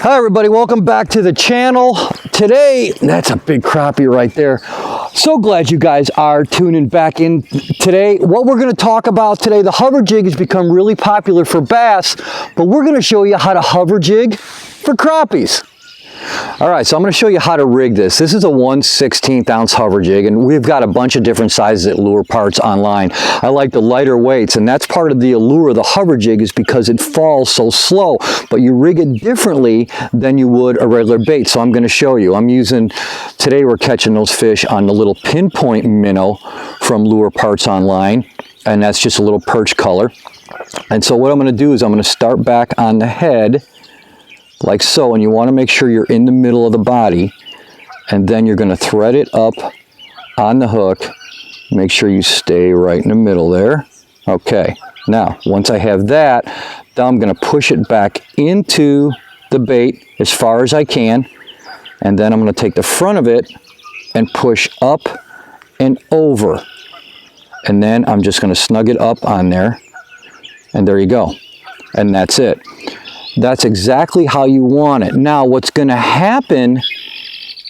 Hi everybody, welcome back to the channel. Today, that's a big crappie right there. So glad you guys are tuning back in today. What we're going to talk about today, the hover jig has become really popular for bass, but we're going to show you how to hover jig for crappies. All right, so I'm going to show you how to rig this. This is a 1/16 ounce hover jig, and we've got a bunch of different sizes at lure parts online. I like the lighter weights, and that's part of the allure of the hover jig is because it falls so slow, but you rig it differently than you would a regular bait. So I'm going to show you. Today we're catching those fish on the little pinpoint minnow from Lure Parts Online, and that's just a little perch color. And so what I'm going to do is I'm going to start back on the head like so, and you want to make sure you're in the middle of the body, and then you're going to thread it up on the hook. Make sure you stay right in the middle there. Okay, now once I have that, then I'm going to push it back into the bait as far as I can, and then I'm going to take the front of it and push up and over, and then I'm just going to snug it up on there, and there you go, and that's it. That's exactly how you want it. Now, what's going to happen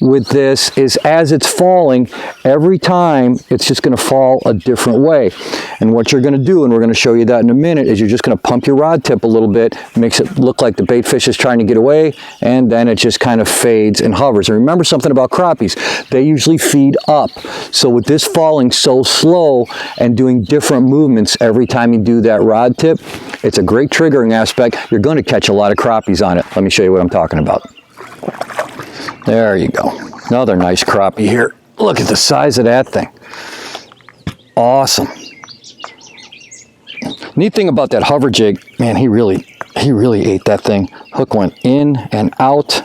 with this is as it's falling, every time it's just going to fall a different way. And what you're going to do, and we're going to show you that in a minute, is you're just going to pump your rod tip a little bit, makes it look like the bait fish is trying to get away, and then it just kind of fades and hovers. And remember something about crappies, they usually feed up. So with this falling so slow and doing different movements every time you do that rod tip, it's a great triggering aspect. You're going to catch a lot of crappies on it. Let me show you what I'm talking about. There you go. Another nice crappie here. Look at the size of that thing. Awesome. Neat thing about that hover jig, man, he really ate that thing. Hook went in and out.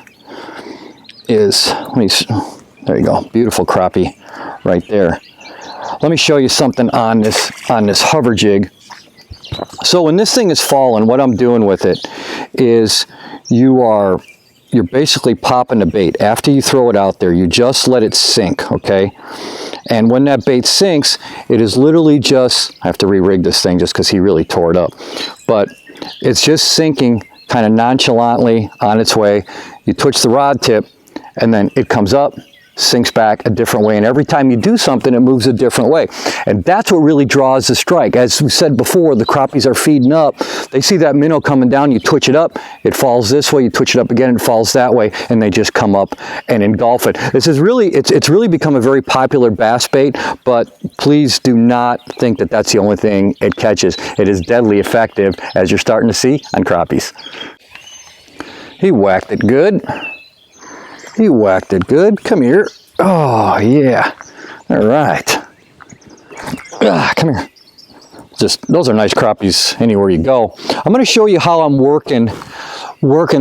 There you go. Beautiful crappie right there. Let me show you something on this hover jig. So when this thing is falling, what I'm doing with it is you're basically popping the bait. After you throw it out there, you just let it sink, okay? And when that bait sinks, it is literally just, I have to re-rig this thing just because he really tore it up, but it's just sinking kind of nonchalantly on its way. You twitch the rod tip, and then it comes up, sinks back a different way, and every time you do something, it moves a different way. And that's what really draws the strike. As we said before, the crappies are feeding up. They see that minnow coming down, you twitch it up, it falls this way, you twitch it up again, it falls that way, and they just come up and engulf it. This is really, it's really become a very popular bass bait, but please do not think that that's the only thing it catches. It is deadly effective, as you're starting to see on crappies. He whacked it good. He whacked it good. Come here. Oh, yeah. All right. Come here. Those are nice crappies anywhere you go. I'm going to show you how I'm working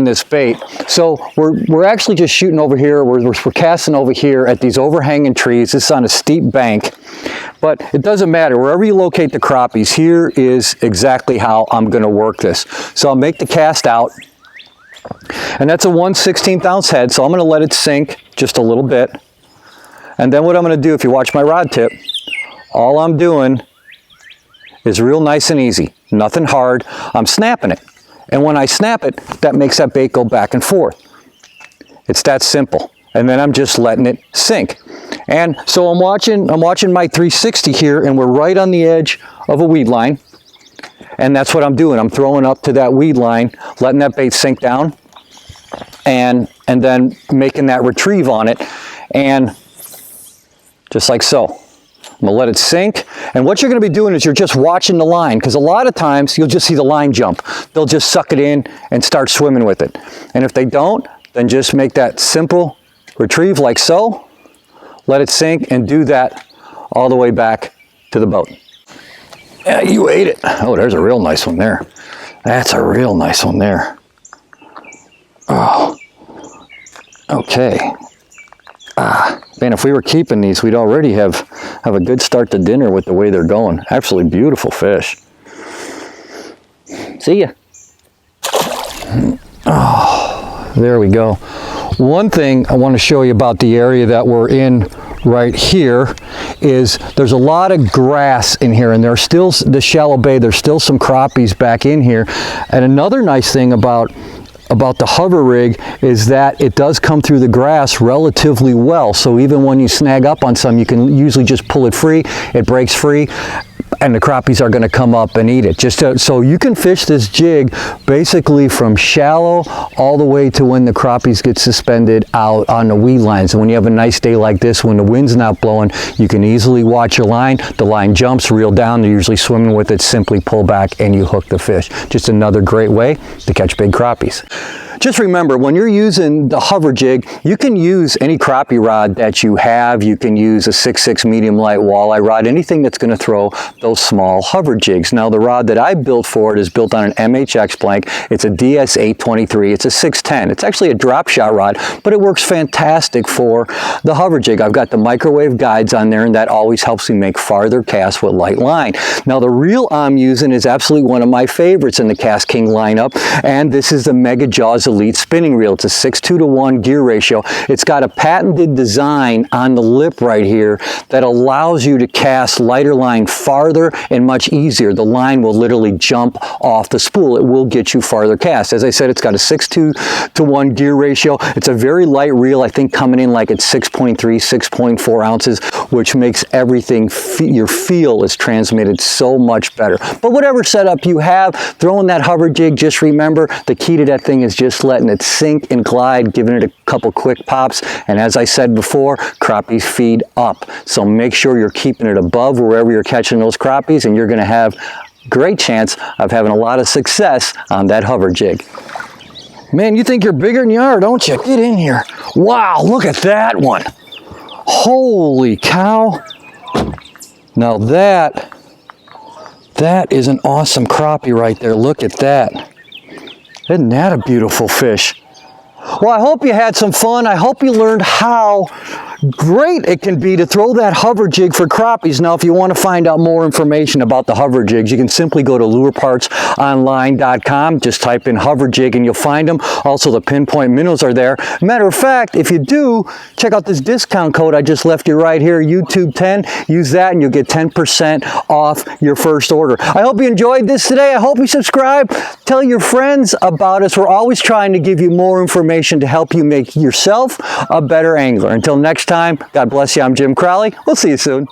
this bait. So we're actually just shooting over here. We're casting over here at these overhanging trees. This is on a steep bank, but it doesn't matter. Wherever you locate the crappies, here is exactly how I'm going to work this. So I'll make the cast out. And that's a 1/16 ounce head, so I'm going to let it sink just a little bit. And then what I'm going to do, if you watch my rod tip, all I'm doing is real nice and easy. Nothing hard. I'm snapping it. And when I snap it, that makes that bait go back and forth. It's that simple. And then I'm just letting it sink. And so I'm watching my 360 here, and we're right on the edge of a weed line. And that's what I'm doing. I'm throwing up to that weed line, letting that bait sink down, and then making that retrieve on it, and just like so. I'm gonna let it sink, and what you're gonna be doing is you're just watching the line, because a lot of times you'll just see the line jump. They'll just suck it in and start swimming with it. And if they don't, then just make that simple retrieve like so, let it sink, and do that all the way back to the boat. Yeah, you ate it. Oh, there's a real nice one there. That's a real nice one there. Oh, okay. Man, if we were keeping these, we'd already have a good start to dinner with the way they're going. Absolutely beautiful fish. See ya. Oh, there we go. One thing I want to show you about the area that we're in right here is there's a lot of grass in here, and there's still the shallow bay, there's still some crappies back in here. And another nice thing about about the hover rig is that it does come through the grass relatively well. So even when you snag up on some, you can usually just pull it free. It breaks free, and the crappies are going to come up and eat it. So you can fish this jig basically from shallow all the way to when the crappies get suspended out on the weed lines. And when you have a nice day like this, when the wind's not blowing, you can easily watch your line. The line jumps, reel down, they're usually swimming with it, simply pull back and you hook the fish. Just another great way to catch big crappies. Just remember, when you're using the hover jig, you can use any crappie rod that you have. You can use a 6.6 medium light walleye rod, anything that's going to throw those small hover jigs. Now, the rod that I built for it is built on an MHX blank. It's a DS823. It's a 610. It's actually a drop shot rod, but it works fantastic for the hover jig. I've got the microwave guides on there, and that always helps me make farther casts with light line. Now, the reel I'm using is absolutely one of my favorites in the Cast King lineup, and this is the Mega Jaws Elite spinning reel. It's a 6:2-to-1 gear ratio. It's got a patented design on the lip right here that allows you to cast lighter line farther and much easier. The line will literally jump off the spool. It will get you farther cast. As I said, it's got a 6:2-to-1 gear ratio. It's a very light reel, I think coming in like at 6.3, 6.4 ounces, which makes everything, your feel is transmitted so much better. But whatever setup you have, throwing that hover jig, just remember the key to that thing is just letting it sink and glide, giving it a couple quick pops. And as I said before, crappies feed up. So make sure you're keeping it above wherever you're catching those crappies, and you're going to have a great chance of having a lot of success on that hover jig. Man, you think you're bigger than you are, don't you? Get in here. Wow, look at that one. Holy cow. Now that is an awesome crappie right there. Look at that. Isn't that a beautiful fish? Well, I hope you had some fun. I hope you learned how great it can be to throw that hover jig for crappies. Now, if you want to find out more information about the hover jigs, you can simply go to lurepartsonline.com. Just type in hover jig and you'll find them. Also, the pinpoint minnows are there. Matter of fact, if you do, check out this discount code I just left you right here, YouTube10. Use that and you'll get 10% off your first order. I hope you enjoyed this today. I hope you subscribe. Tell your friends about us. We're always trying to give you more information to help you make yourself a better angler. Until next time, God bless you. I'm Jim Crowley. We'll see you soon.